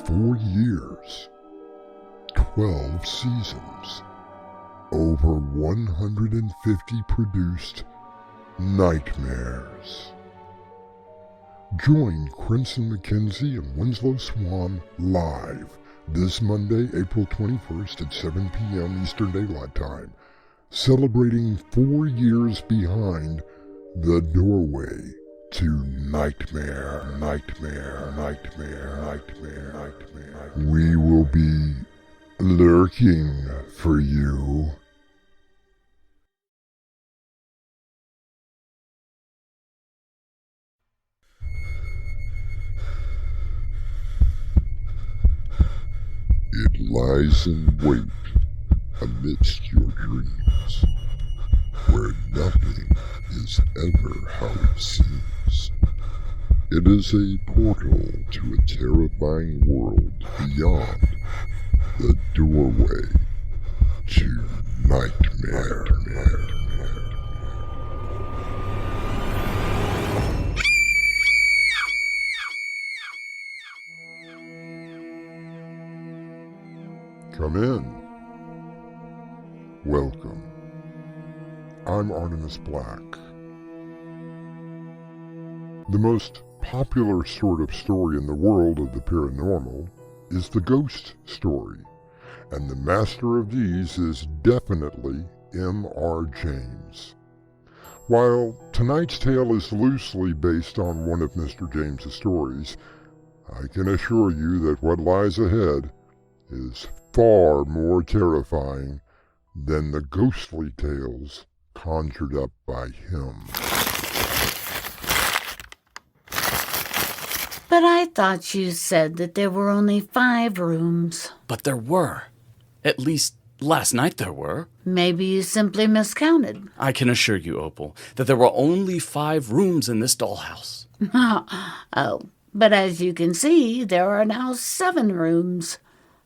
4 years, 12 seasons, over 150 produced nightmares. Join Crimson McKenzie and Winslow Swan live this Monday, April 21st at 7 p.m. Eastern Daylight Time, celebrating 4 years behind the doorway to nightmare. We will be lurking for you. It lies in wait amidst your dreams, where nothing is ever how it seems. It is a portal to a terrifying world beyond the doorway to nightmare. Come in. Welcome. I'm Artemis Black. The most popular sort of story in the world of the paranormal is the ghost story, and the master of these is definitely M.R. James. While tonight's tale is loosely based on one of Mr. James's stories, I can assure you that what lies ahead is far more terrifying than the ghostly tales conjured up by him. But I thought you said that there were only 5 rooms. But there were. At least last night there were. Maybe you simply miscounted. I can assure you, Opal, that there were only 5 rooms in this dollhouse. Oh, but as you can see, there are now 7 rooms.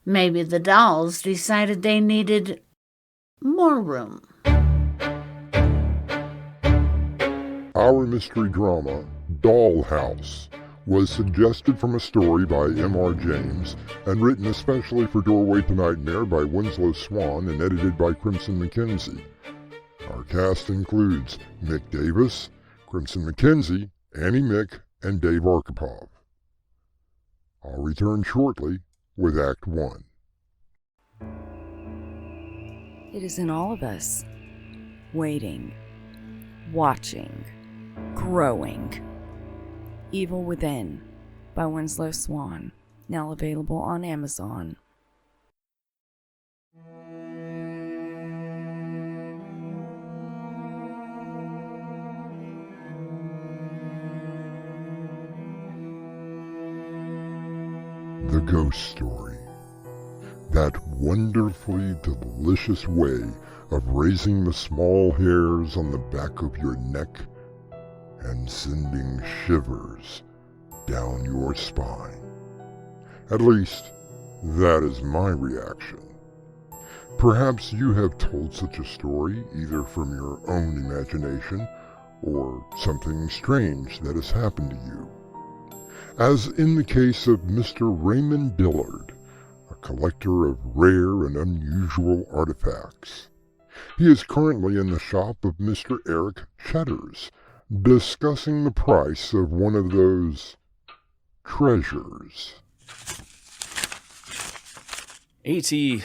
Maybe the dolls decided they needed more room. Our mystery drama, Dollhouse, was suggested from a story by M.R. James and written especially for Doorway to Nightmare by Winslow Swan and edited by Crimson McKenzie. Our cast includes Mick Davis, Crimson McKenzie, Annie Mick, and Dave Arkipov. I'll return shortly with Act 1. It is in all of us, waiting, watching, growing. Evil Within by Winslow Swan, now available on Amazon. The Ghost Story. That wonderfully delicious way of raising the small hairs on the back of your neck and sending shivers down your spine. At least, that is my reaction. Perhaps you have told such a story either from your own imagination or something strange that has happened to you. As in the case of Mr. Raymond Dillard, a collector of rare and unusual artifacts. He is currently in the shop of Mr. Eric Cheddars, discussing the price of one of those treasures. 80,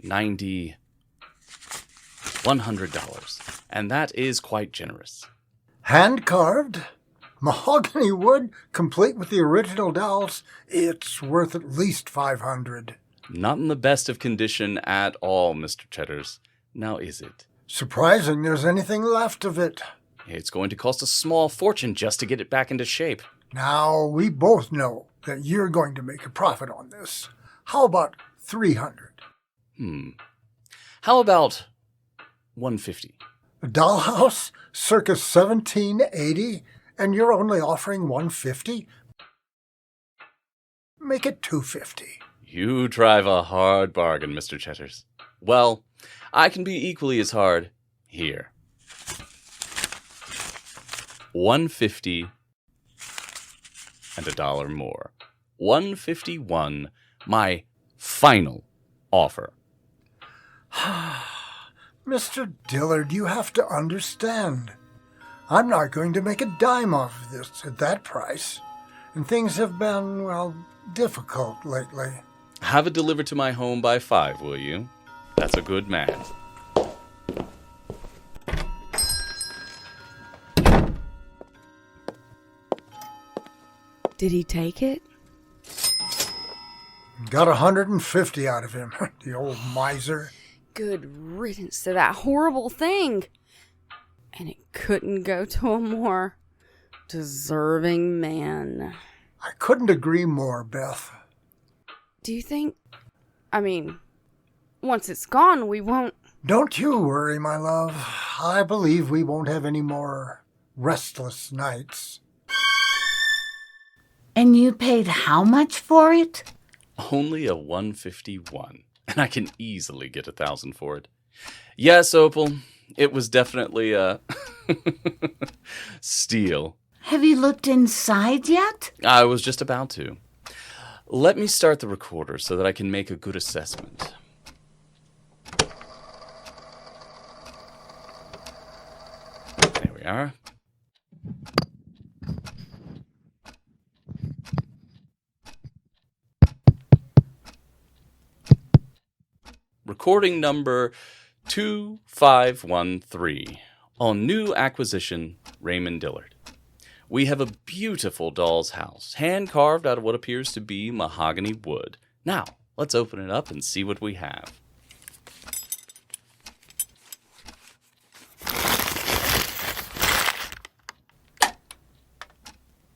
90, $100. And that is quite generous. Hand-carved? Mahogany wood, complete with the original dolls, it's worth at least $500. Not in the best of condition at all, Mr. Cheddars. Now is it? Surprising there's anything left of it. It's going to cost a small fortune just to get it back into shape. Now, we both know that you're going to make a profit on this. How about $300? How about $150? A dollhouse, circa 1780, and you're only offering $150? Make it $250. You drive a hard bargain, Mr. Cheddars. Well, I can be equally as hard here. $150 and $1 more. $151, my final offer. Mr. Dillard, you have to understand. I'm not going to make a dime off of this at that price. And things have been, well, difficult lately. Have it delivered to my home by 5, will you? That's a good man. Did he take it? Got 150 out of him, the old miser. Good riddance to that horrible thing. And it couldn't go to a more deserving man. I couldn't agree more, Beth. Do you think... once it's gone, we won't... Don't you worry, my love. I believe we won't have any more restless nights. And you paid how much for it? Only a 151, and I can easily get 1,000 for it. Yes, Opal, it was definitely a steal. Have you looked inside yet? I was just about to. Let me start the recorder so that I can make a good assessment. There we are. Recording number 2513 on new acquisition, Raymond Dillard. We have a beautiful doll's house, hand-carved out of what appears to be mahogany wood. Now, let's open it up and see what we have.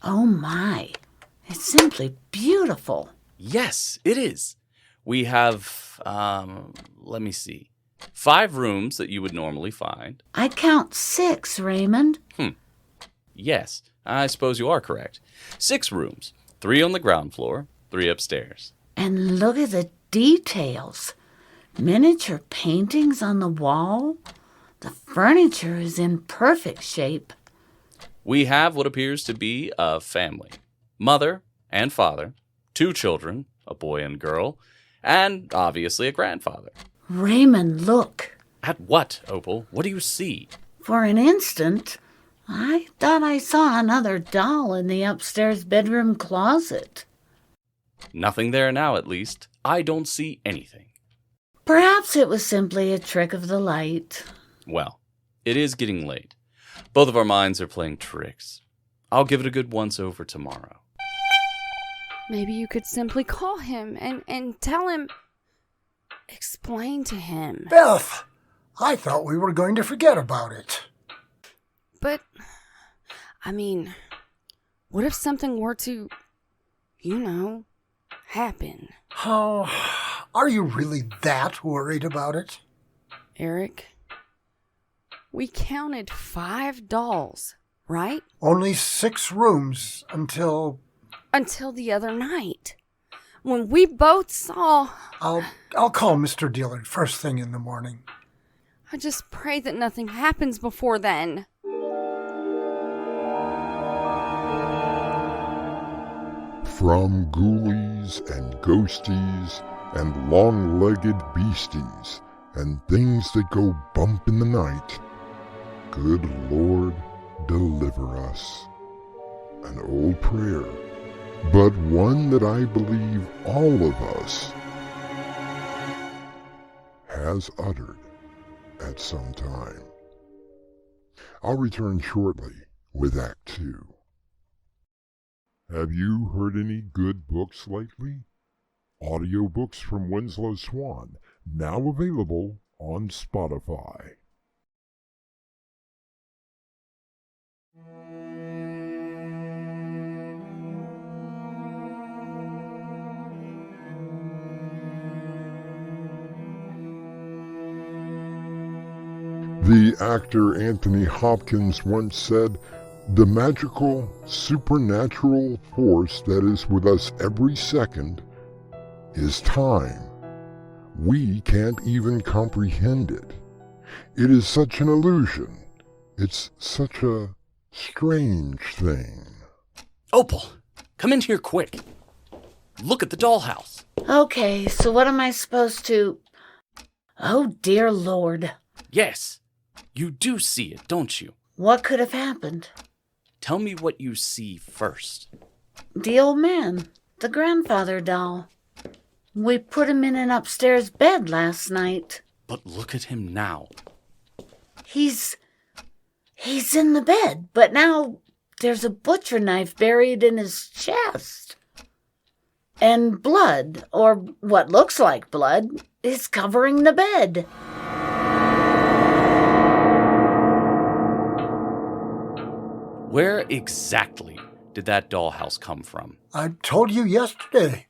Oh my, it's simply beautiful. Yes, it is. We have, let me see, 5 rooms that you would normally find. I count 6, Raymond. Yes, I suppose you are correct. 6 rooms, 3 on the ground floor, 3 upstairs. And look at the details. Miniature paintings on the wall. The furniture is in perfect shape. We have what appears to be a family. Mother and father, 2 children, a boy and girl, and obviously a grandfather. Raymond, look. At what, Opal? What do you see? For an instant, I thought I saw another doll in the upstairs bedroom closet. Nothing there now, at least. I don't see anything. Perhaps it was simply a trick of the light. Well, it is getting late. Both of our minds are playing tricks. I'll give it a good once-over tomorrow. Maybe you could simply call him and tell him... Explain to him. Beth, I thought we were going to forget about it. But, what if something were to, happen? Oh, are you really that worried about it? Eric, we counted 5 dolls, right? Only 6 rooms until the other night, when we both saw... I'll call Mr. Dillard first thing in the morning. I just pray that nothing happens before then. From ghoulies and ghosties and long-legged beasties and things that go bump in the night, good Lord, deliver us. An old prayer, but one that I believe all of us has uttered at some time. I'll return shortly with Act 2. Have you heard any good books lately? Audiobooks from Winslow Swan, now available on Spotify. The actor Anthony Hopkins once said, "The magical, supernatural force that is with us every second is time. We can't even comprehend it. It is such an illusion. It's such a strange thing." Opal, come in here quick. Look at the dollhouse. Okay, so what am I supposed to... Oh, dear Lord. Yes, you do see it, don't you? What could have happened? Tell me what you see first. The old man, the grandfather doll. We put him in an upstairs bed last night. But look at him now. He's in the bed, but now there's a butcher knife buried in his chest. And blood, or what looks like blood, is covering the bed. Where exactly did that dollhouse come from? I told you yesterday.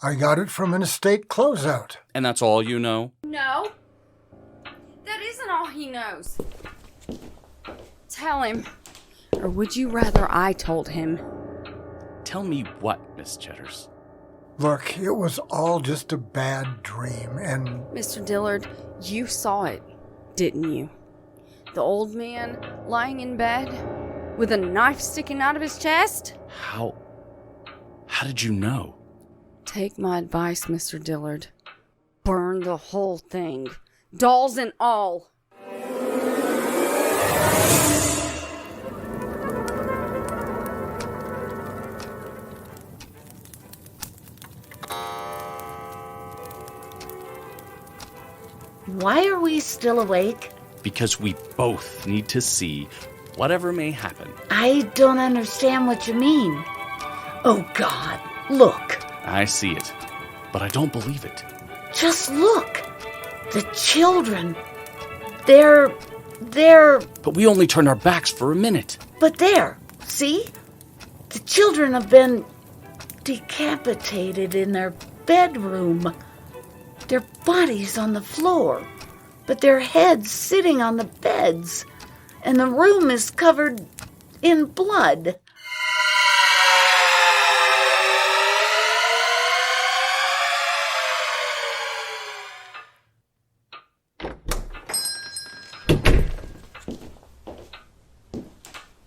I got it from an estate closeout. And that's all you know? No. That isn't all he knows. Tell him. Or would you rather I told him? Tell me what, Miss Cheddars? Look, it was all just a bad dream, and... Mr. Dillard, you saw it, didn't you? The old man lying in bed with a knife sticking out of his chest? How did you know? Take my advice, Mr. Dillard. Burn the whole thing. Dolls and all. Why are we still awake? Because we both need to see whatever may happen. I don't understand what you mean. Oh, God, look. I see it, but I don't believe it. Just look. The children. They're... But we only turned our backs for a minute. But there, see? The children have been decapitated in their bedroom. Their bodies on the floor, but their heads sitting on the beds, and the room is covered in blood.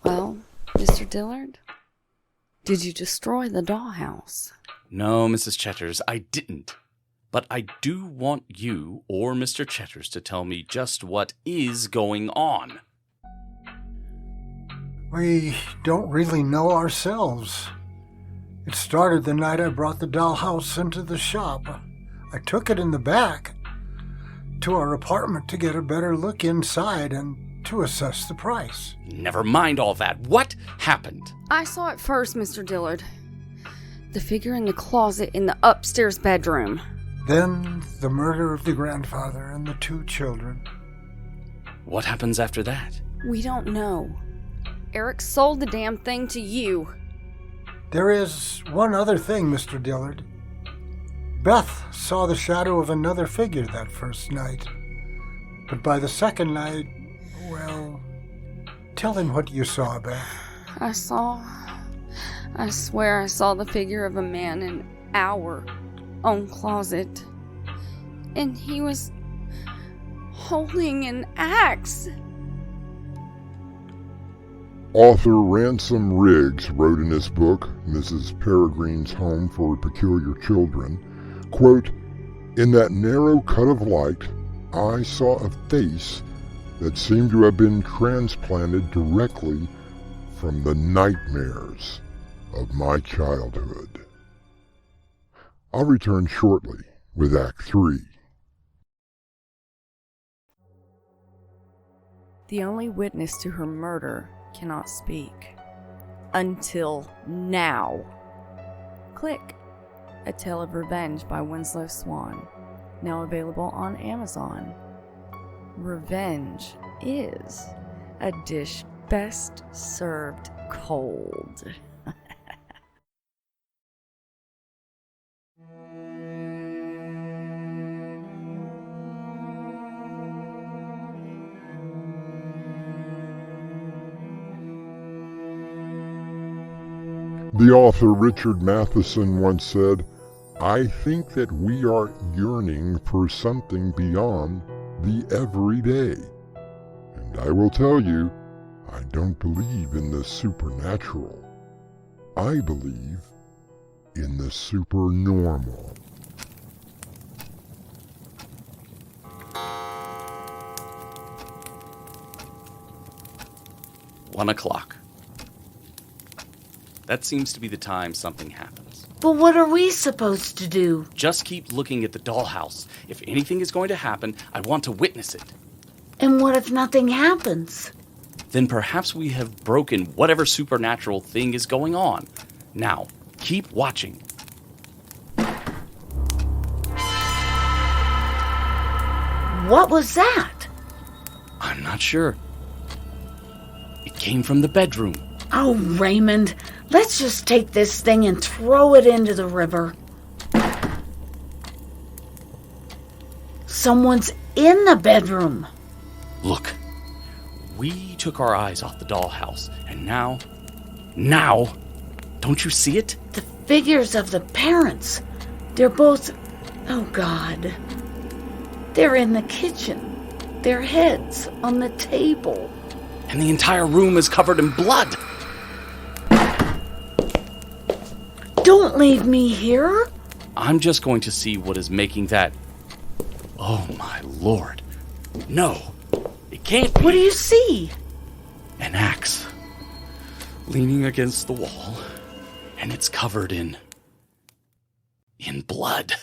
Well, Mr. Dillard, did you destroy the dollhouse? No, Mrs. Chetters, I didn't. But I do want you or Mr. Chetters to tell me just what is going on. we don't really know ourselves. It started the night I brought the dollhouse into the shop. I took it in the back to our apartment to get a better look inside and to assess the price. Never mind all that. What happened? I saw it first, Mr. Dillard. The figure in the closet in the upstairs bedroom. Then the murder of the grandfather and the 2 children. What happens after that? We don't know. Eric sold the damn thing to you. There is one other thing, Mr. Dillard. Beth saw the shadow of another figure that first night. But by the second night, well, tell him what you saw, Beth. I swear I saw the figure of a man in our own closet. And he was holding an axe. Author Ransom Riggs wrote in his book, Mrs. Peregrine's Home for Peculiar Children, quote, "In that narrow cut of light, I saw a face that seemed to have been transplanted directly from the nightmares of my childhood." I'll return shortly with Act 3. The only witness to her murder cannot speak. Until now. Click A Tale of Revenge by Winslow Swan. Now available on Amazon. Revenge is a dish best served cold. The author Richard Matheson once said, "I think that we are yearning for something beyond the everyday. And I will tell you, I don't believe in the supernatural. I believe in the supernormal. One o'clock. That seems to be the time something happens. But what are we supposed to do? Just keep looking at the dollhouse. If anything is going to happen, I want to witness it. And what if nothing happens? Then perhaps we have broken whatever supernatural thing is going on. Now, keep watching. What was that? I'm not sure. It came from the bedroom. Oh, Raymond, let's just take this thing and throw it into the river. Someone's in the bedroom. Look, we took our eyes off the dollhouse, and now, don't you see it? The figures of the parents. They're both, oh God. They're in the kitchen. Their heads on the table. And the entire room is covered in blood. Don't leave me here. I'm just going to see what is making that. Oh, my Lord. No, it can't be. What do you see? An axe leaning against the wall, and it's covered in blood.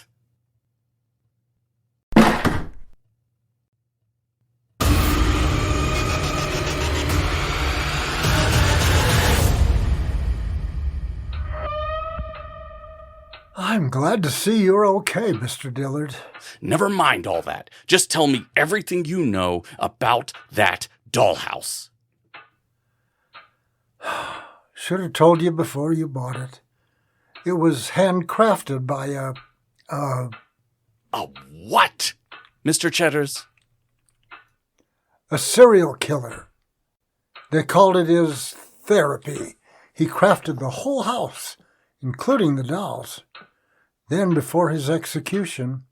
I'm glad to see you're okay, Mr. Dillard. Never mind all that. Just tell me everything you know about that dollhouse. Should have told you before you bought it. It was handcrafted by A what, Mr. Cheddars? a serial killer. They called it his therapy. He crafted the whole house, including the dolls. Then, before his execution,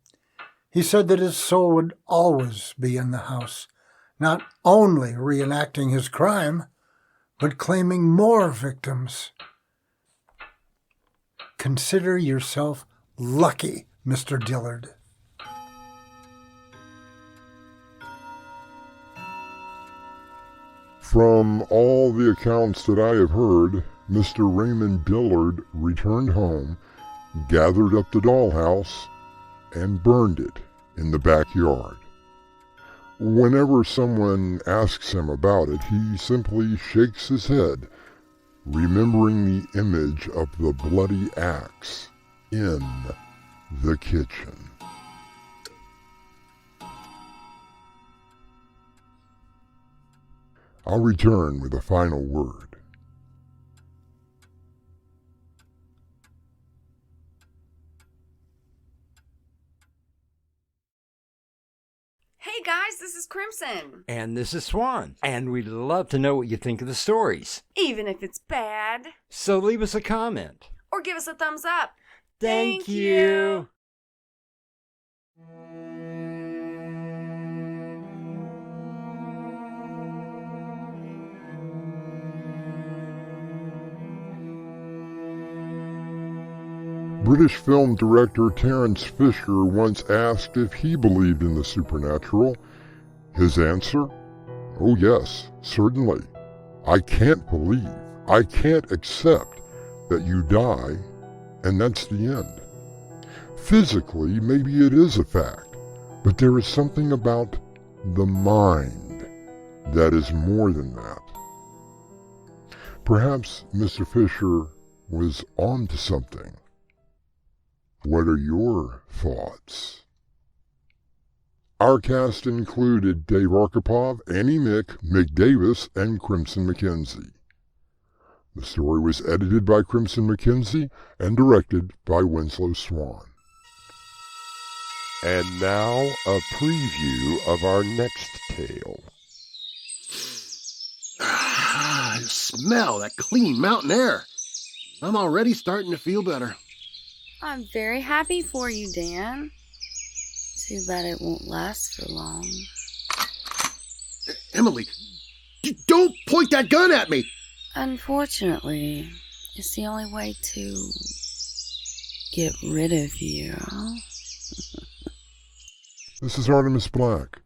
he said that his soul would always be in the house, not only reenacting his crime, but claiming more victims. Consider yourself lucky, Mr. Dillard. From all the accounts that I have heard, Mr. Raymond Dillard returned home, gathered up the dollhouse, and burned it in the backyard. Whenever someone asks him about it, he simply shakes his head, remembering the image of the bloody axe in the kitchen. I'll return with a final word. Hey guys, this is Crimson. And this is Swan, and we'd love to know what you think of the stories. Even if it's bad. So leave us a comment. Or give us a thumbs up. Thank you. British film director Terence Fisher once asked if he believed in the supernatural. His answer? Oh yes, certainly. I can't accept that you die and that's the end. Physically, maybe it is a fact, but there is something about the mind that is more than that. Perhaps Mr. Fisher was on to something. What are your thoughts? Our cast included Dave Arkipov, Annie Mick Davis, and Crimson McKenzie. The story was edited by Crimson McKenzie and directed by Winslow Swan. And now a preview of our next tale. Ah, smell that clean mountain air. I'm already starting to feel better. I'm very happy for you, Dan. Too bad it won't last for long. Emily, don't point that gun at me! Unfortunately, it's the only way to get rid of you. This is Artemis Black,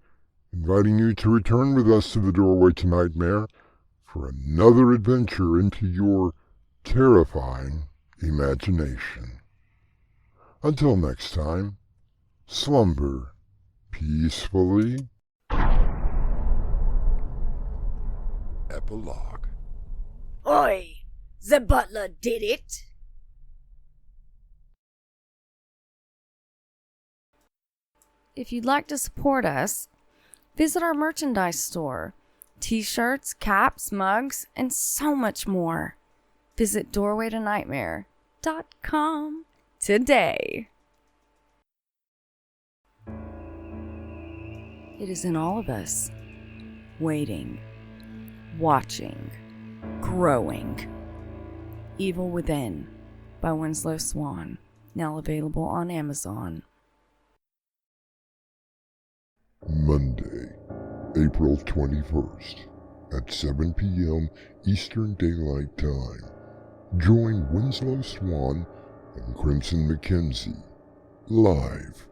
inviting you to return with us to the Doorway to Nightmare for another adventure into your terrifying imagination. Until next time, slumber peacefully. Epilogue. Oi! The butler did it! If you'd like to support us, visit our merchandise store. T-shirts, caps, mugs, and so much more. Visit doorwaytonightmare.com today. It is in all of us. Waiting. Watching. Growing. Evil Within by Winslow Swan. Now available on Amazon. Monday, April 21st at 7 p.m. Eastern Daylight Time. Join Winslow Swan and Crimson McKenzie live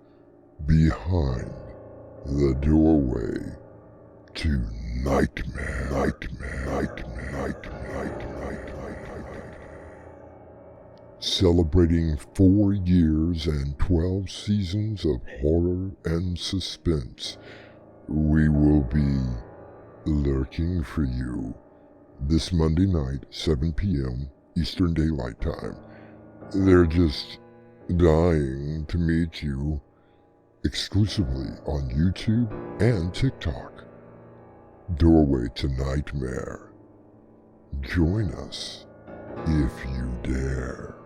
behind the doorway to nightmare. Celebrating 4 years and 12 seasons of horror and suspense, we will be lurking for you this Monday night, 7 p.m. Eastern Daylight Time. They're just dying to meet you exclusively on YouTube and TikTok. Doorway to Nightmare. Join us if you dare.